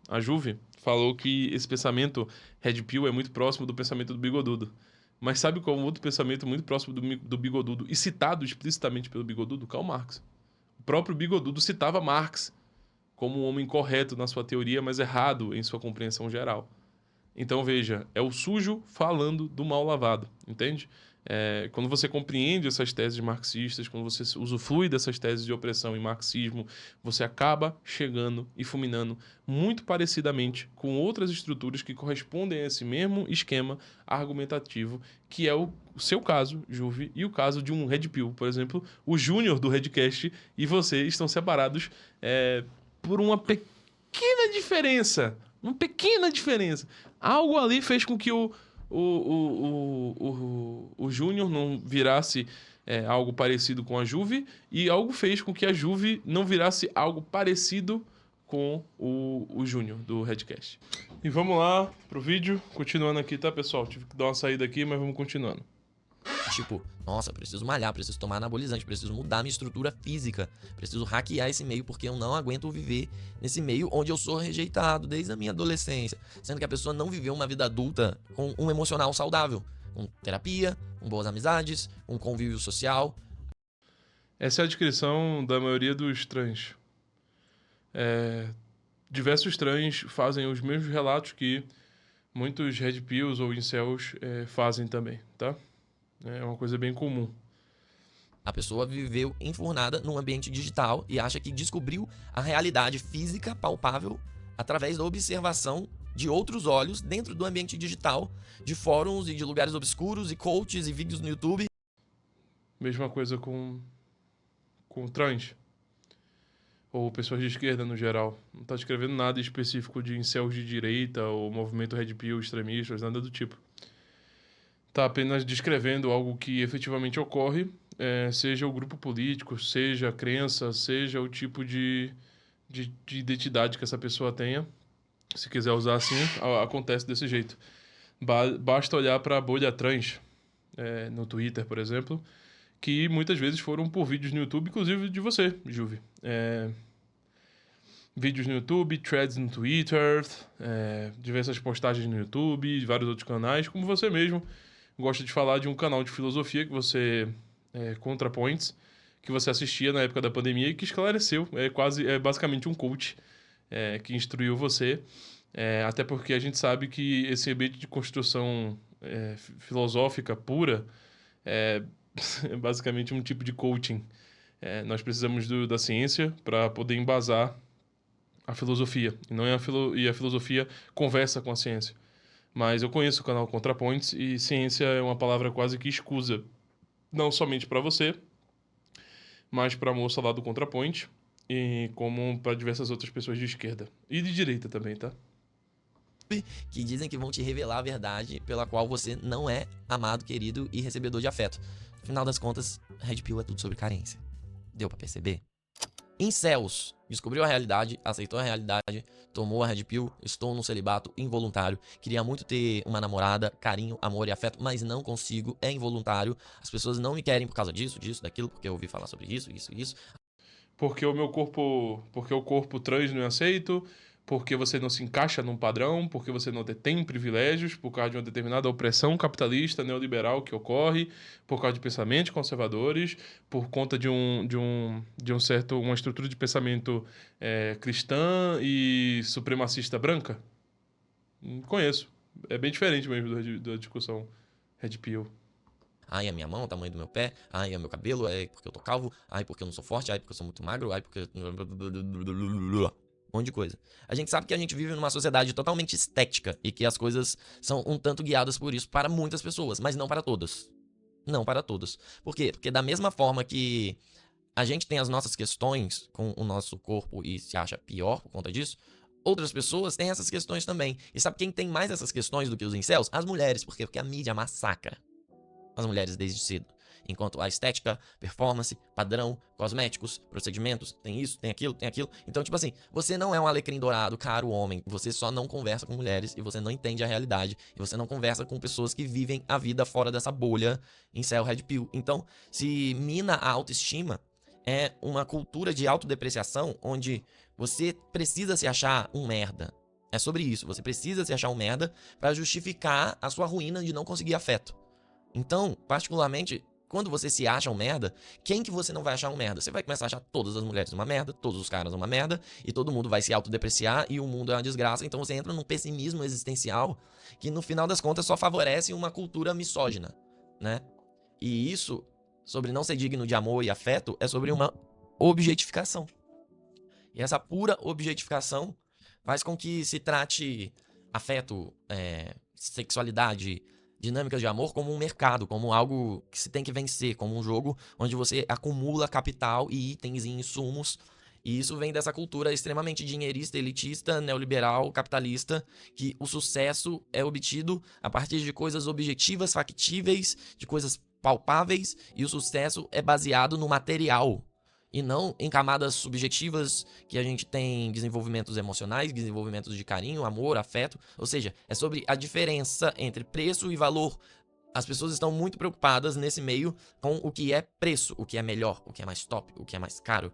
a Juve falou que esse pensamento Red Pill é muito próximo do pensamento do Bigodudo. Mas sabe qual é um outro pensamento muito próximo do Bigodudo e citado explicitamente pelo Bigodudo? Karl Marx. O próprio Bigodudo citava Marx como um homem correto na sua teoria, mas errado em sua compreensão geral. Então veja, é o sujo falando do mal lavado, entende? Quando você compreende essas teses marxistas, quando você usufrui dessas teses de opressão e marxismo, você acaba chegando e fulminando muito parecidamente com outras estruturas que correspondem a esse mesmo esquema argumentativo, que é o seu caso, Juve, e o caso de um Red Pill, por exemplo, o Júnior do Redcast e você estão separados por uma pequena diferença. Uma pequena diferença. Algo ali fez com que o Júnior não virasse algo parecido com a Juve, e algo fez com que a Juve não virasse algo parecido com o Júnior do Redcast. E vamos lá pro vídeo, continuando aqui, tá, pessoal? Tive que dar uma saída aqui, mas vamos continuando. Tipo, nossa, preciso malhar, preciso tomar anabolizante, preciso mudar minha estrutura física, preciso hackear esse meio porque eu não aguento viver nesse meio onde eu sou rejeitado desde a minha adolescência. Sendo que a pessoa não viveu uma vida adulta com um emocional saudável, com terapia, com boas amizades, com convívio social. Essa é a descrição da maioria dos trans. Diversos trans fazem os mesmos relatos que muitos Red Pills ou Incels fazem também, tá? É uma coisa bem comum. A pessoa viveu enfurnada num ambiente digital e acha que descobriu a realidade física palpável através da observação de outros olhos dentro do ambiente digital, de fóruns e de lugares obscuros e coaches e vídeos no YouTube. Mesma coisa com trans. Ou pessoas de esquerda no geral. Não tá escrevendo nada específico de incels de direita ou movimento Red Pill, extremistas, nada do tipo. Tá apenas descrevendo algo que efetivamente ocorre, seja o grupo político, seja a crença, seja o tipo de identidade que essa pessoa tenha. Se quiser usar assim, acontece desse jeito. Basta olhar para a bolha trans, no Twitter, por exemplo, que muitas vezes foram por vídeos no YouTube, inclusive de você, Juve. Vídeos no YouTube, threads no Twitter, diversas postagens no YouTube, vários outros canais, como você mesmo gosta de falar de um canal de filosofia que você, ContraPoints, que você assistia na época da pandemia e que esclareceu. É basicamente um coach que instruiu você. Até porque a gente sabe que esse ambiente de construção filosófica pura é basicamente um tipo de coaching. Nós precisamos da ciência para poder embasar a filosofia. E a filosofia conversa com a ciência. Mas eu conheço o canal ContraPoints e ciência é uma palavra quase que escusa. Não somente para você, mas para a moça lá do ContraPoint e como para diversas outras pessoas de esquerda. E de direita também, tá? Que dizem que vão te revelar a verdade pela qual você não é amado, querido e recebedor de afeto. Afinal das contas, Red Pill é tudo sobre carência. Deu pra perceber? Incels. Descobriu a realidade, aceitou a realidade, tomou a Red Pill, estou num celibato involuntário. Queria muito ter uma namorada, carinho, amor e afeto, mas não consigo, é involuntário. As pessoas não me querem por causa disso, daquilo, porque eu ouvi falar sobre isso. Porque o corpo trans não é aceito, porque você não se encaixa num padrão, porque você não tem privilégios, por causa de uma determinada opressão capitalista, neoliberal que ocorre, por causa de pensamentos conservadores, por conta de uma estrutura de pensamento cristã e supremacista branca? Conheço. É bem diferente mesmo da discussão Red Pill. Ai, a minha mão, o tamanho do meu pé. Ai, é o meu cabelo. Ai, porque eu tô calvo. Ai, porque eu não sou forte. Ai, porque eu sou muito magro. Ai, porque... Um monte de coisa. A gente sabe que a gente vive numa sociedade totalmente estética e que as coisas são um tanto guiadas por isso para muitas pessoas, mas não para todas. Não para todas. Por quê? Porque da mesma forma que a gente tem as nossas questões com o nosso corpo e se acha pior por conta disso, outras pessoas têm essas questões também. E sabe quem tem mais essas questões do que os incels? As mulheres. Por quê? Porque a mídia massacra as mulheres desde cedo. Enquanto a estética, performance, padrão, cosméticos, procedimentos, tem isso, tem aquilo, tem aquilo. Então, tipo assim, você não é um alecrim dourado, caro homem. Você só não conversa com mulheres e você não entende a realidade. E você não conversa com pessoas que vivem a vida fora dessa bolha incel Red Pill. Então, se mina a autoestima, é uma cultura de autodepreciação onde você precisa se achar um merda. É sobre isso. Você precisa se achar um merda pra justificar a sua ruína de não conseguir afeto. Então, particularmente, quando você se acha um merda, quem que você não vai achar um merda? Você vai começar a achar todas as mulheres uma merda, todos os caras uma merda, e todo mundo vai se autodepreciar e o mundo é uma desgraça. Então você entra num pessimismo existencial que no final das contas só favorece uma cultura misógina, né? E isso, sobre não ser digno de amor e afeto, é sobre uma objetificação. E essa pura objetificação faz com que se trate afeto, sexualidade, dinâmicas de amor como um mercado, como algo que se tem que vencer, como um jogo onde você acumula capital e itens e insumos. E isso vem dessa cultura extremamente dinheirista, elitista, neoliberal, capitalista, que o sucesso é obtido a partir de coisas objetivas, factíveis, de coisas palpáveis, e o sucesso é baseado no material e não em camadas subjetivas que a gente tem desenvolvimentos emocionais, desenvolvimentos de carinho, amor, afeto. Ou seja, é sobre a diferença entre preço e valor. As pessoas estão muito preocupadas nesse meio com o que é preço, o que é melhor, o que é mais top, o que é mais caro,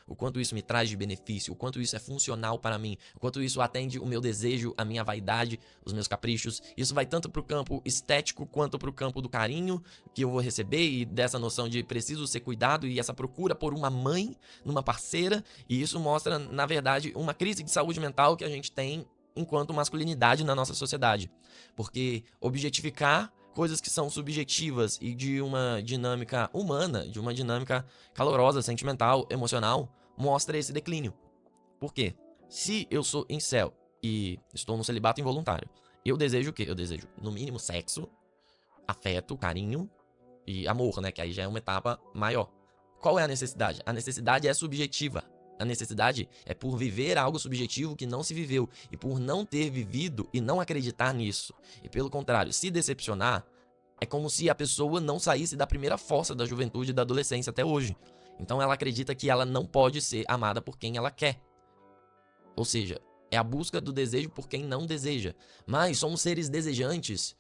o quanto isso me traz de benefício, o quanto isso é funcional para mim, o quanto isso atende o meu desejo, a minha vaidade, os meus caprichos. Isso vai tanto para o campo estético quanto para o campo do carinho que eu vou receber e dessa noção de preciso ser cuidado e essa procura por uma mãe, numa parceira. E isso mostra, na verdade, uma crise de saúde mental que a gente tem enquanto masculinidade na nossa sociedade. Porque objetificar coisas que são subjetivas e de uma dinâmica humana, de uma dinâmica calorosa, sentimental, emocional, mostra esse declínio. Por quê? Se eu sou incel e estou no celibato involuntário, eu desejo o quê? Eu desejo, no mínimo, sexo, afeto, carinho e amor, né? Que aí já é uma etapa maior. Qual é a necessidade? A necessidade é subjetiva. A necessidade é por viver algo subjetivo que não se viveu e por não ter vivido e não acreditar nisso. E pelo contrário, se decepcionar, é como se a pessoa não saísse da primeira força da juventude e da adolescência até hoje. Então ela acredita que ela não pode ser amada por quem ela quer. Ou seja, é a busca do desejo por quem não deseja. Mas somos seres desejantes,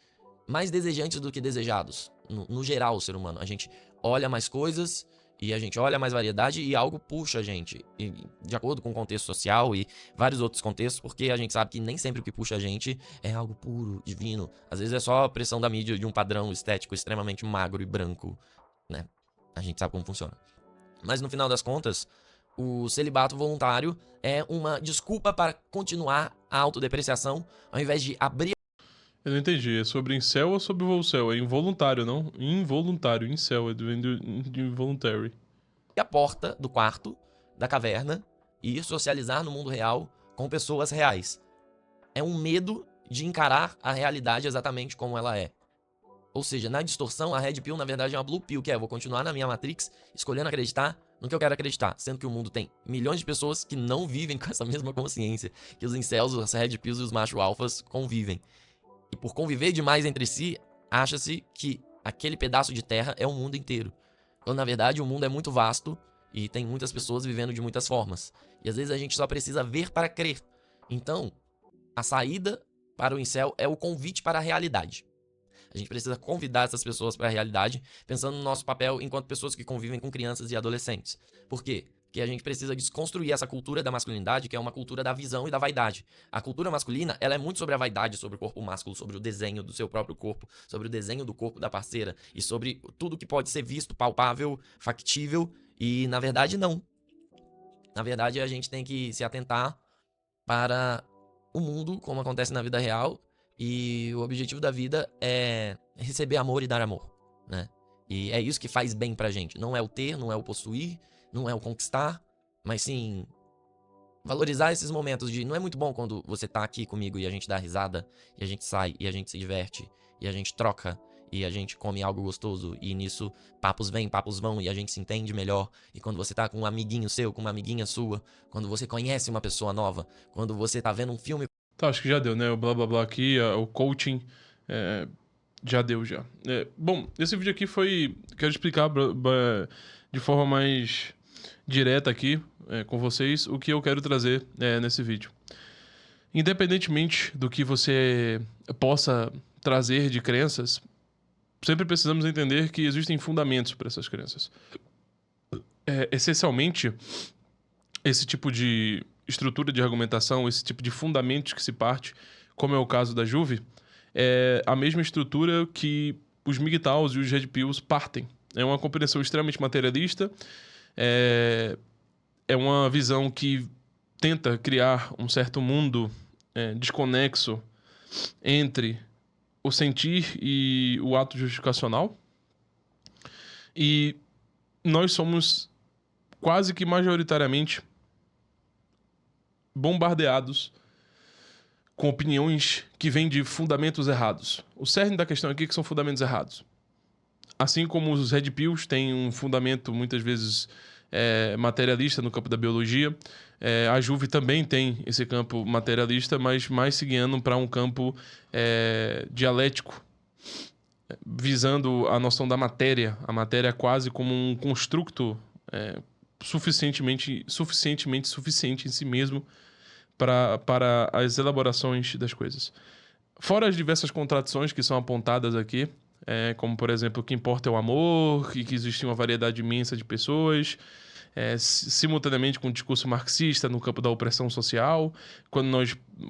mais desejantes do que desejados. No geral, o ser humano. A gente olha mais coisas e a gente olha mais variedade e algo puxa a gente. E, de acordo com o contexto social e vários outros contextos, porque a gente sabe que nem sempre o que puxa a gente é algo puro, divino. Às vezes é só a pressão da mídia de um padrão estético extremamente magro e branco, né? A gente sabe como funciona. Mas no final das contas, o celibato voluntário é uma desculpa para continuar a autodepreciação, ao invés de abrir. Eu não entendi. É sobre incel ou sobre volcel? É involuntário, não? Involuntário. Incel. Vem de involuntary. A porta do quarto, da caverna, e ir socializar no mundo real com pessoas reais. É um medo de encarar a realidade exatamente como ela é. Ou seja, na distorção, a Red Pill, na verdade, é uma Blue Pill, que é: eu vou continuar na minha Matrix, escolhendo acreditar no que eu quero acreditar, sendo que o mundo tem milhões de pessoas que não vivem com essa mesma consciência, que os incels, os Red Pills e os macho alfas convivem. E por conviver demais entre si, acha-se que aquele pedaço de terra é o mundo inteiro. Quando, na verdade, o mundo é muito vasto e tem muitas pessoas vivendo de muitas formas. E às vezes a gente só precisa ver para crer. Então, a saída para o incel é o convite para a realidade. A gente precisa convidar essas pessoas para a realidade, pensando no nosso papel enquanto pessoas que convivem com crianças e adolescentes. Por quê? Porque a gente precisa desconstruir essa cultura da masculinidade, que é uma cultura da visão e da vaidade. A cultura masculina, ela é muito sobre a vaidade, sobre o corpo másculo, sobre o desenho do seu próprio corpo, sobre o desenho do corpo da parceira e sobre tudo que pode ser visto, palpável, factível, e na verdade não. Na verdade, a gente tem que se atentar para o mundo, como acontece na vida real, e o objetivo da vida é receber amor e dar amor, né? E é isso que faz bem pra gente. Não é o ter, não é o possuir, não é o conquistar, mas sim valorizar esses momentos de... Não é muito bom quando você tá aqui comigo e a gente dá risada, e a gente sai, e a gente se diverte, e a gente troca, e a gente come algo gostoso, e nisso papos vêm, papos vão, e a gente se entende melhor. E quando você tá com um amiguinho seu, com uma amiguinha sua, quando você conhece uma pessoa nova, quando você tá vendo um filme... Tá, acho que já deu, né? O blá blá blá aqui, o coaching, já deu já. Bom, esse vídeo aqui foi... Quero explicar de forma mais direta aqui com vocês o que eu quero trazer nesse vídeo. Independentemente do que você possa trazer de crenças, sempre precisamos entender que existem fundamentos para essas crenças. Essencialmente, esse tipo de estrutura de argumentação, esse tipo de fundamentos que se parte, como é o caso da Juve, é a mesma estrutura que os MGTOWs e os Red Pills partem. É uma compreensão extremamente materialista, é uma visão que tenta criar um certo mundo desconexo entre o sentir e o ato justificacional. E nós somos quase que majoritariamente bombardeados com opiniões que vêm de fundamentos errados. O cerne da questão aqui é que são fundamentos errados. Assim como os Red Pills têm um fundamento, muitas vezes, materialista no campo da biologia, a Juve também tem esse campo materialista, mas mais se guiando para um campo dialético, visando a noção da matéria, a matéria quase como um construto suficientemente suficiente em si mesmo para as elaborações das coisas. Fora as diversas contradições que são apontadas aqui, como, por exemplo, o que importa é o amor, e que existe uma variedade imensa de pessoas, simultaneamente com o discurso marxista no campo da opressão social, quando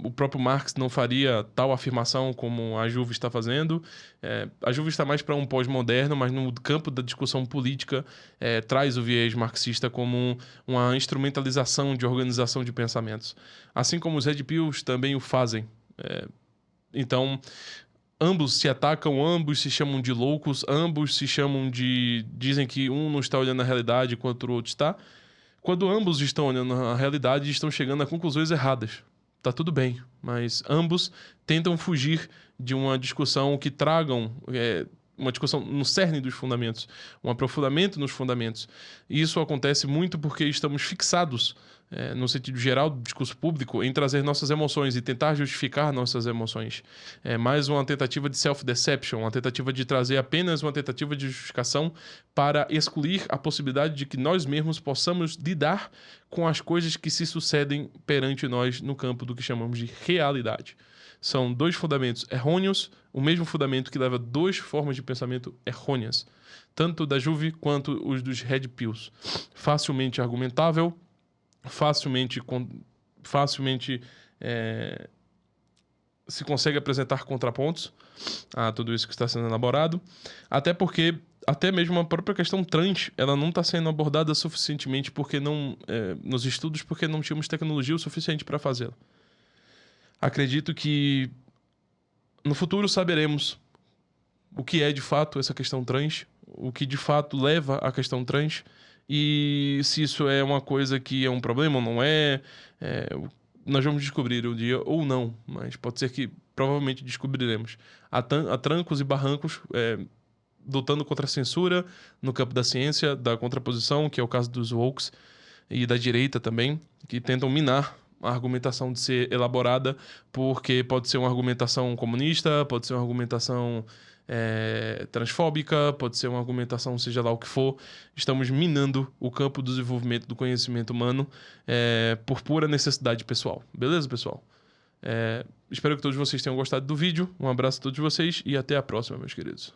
o próprio Marx não faria tal afirmação como a Juve está fazendo. A Juve está mais para um pós-moderno, mas no campo da discussão política traz o viés marxista como uma instrumentalização de organização de pensamentos. Assim como os Red Pills também o fazem. Então, ambos se atacam, ambos se chamam de loucos, ambos se chamam de... dizem que um não está olhando a realidade enquanto o outro está. Quando ambos estão olhando a realidade, estão chegando a conclusões erradas. Tá tudo bem, mas ambos tentam fugir de uma discussão que tragam... uma discussão no cerne dos fundamentos, um aprofundamento nos fundamentos. E isso acontece muito porque estamos fixados, no sentido geral do discurso público, em trazer nossas emoções e tentar justificar nossas emoções. É mais uma tentativa de self-deception, uma tentativa de trazer apenas uma tentativa de justificação para excluir a possibilidade de que nós mesmos possamos lidar com as coisas que se sucedem perante nós no campo do que chamamos de realidade. São dois fundamentos errôneos, o mesmo fundamento que leva duas formas de pensamento errôneas, tanto da Juve quanto os dos Red Pills. Facilmente argumentável, facilmente se consegue apresentar contrapontos a tudo isso que está sendo elaborado, até porque até mesmo a própria questão trans, ela não está sendo abordada suficientemente nos estudos, porque não tínhamos tecnologia o suficiente para fazê-la. Acredito que no futuro saberemos o que é de fato essa questão trans, o que de fato leva à questão trans, e se isso é uma coisa que é um problema ou não é. Nós vamos descobrir um dia ou não, mas pode ser que provavelmente descobriremos. A trancos e barrancos, lutando contra a censura no campo da ciência, da contraposição, que é o caso dos wokes, e da direita também, que tentam minar a argumentação de ser elaborada, porque pode ser uma argumentação comunista, pode ser uma argumentação transfóbica, pode ser uma argumentação seja lá o que for. Estamos minando o campo do desenvolvimento do conhecimento humano por pura necessidade pessoal. Beleza, pessoal? Espero que todos vocês tenham gostado do vídeo. Um abraço a todos vocês e até a próxima, meus queridos.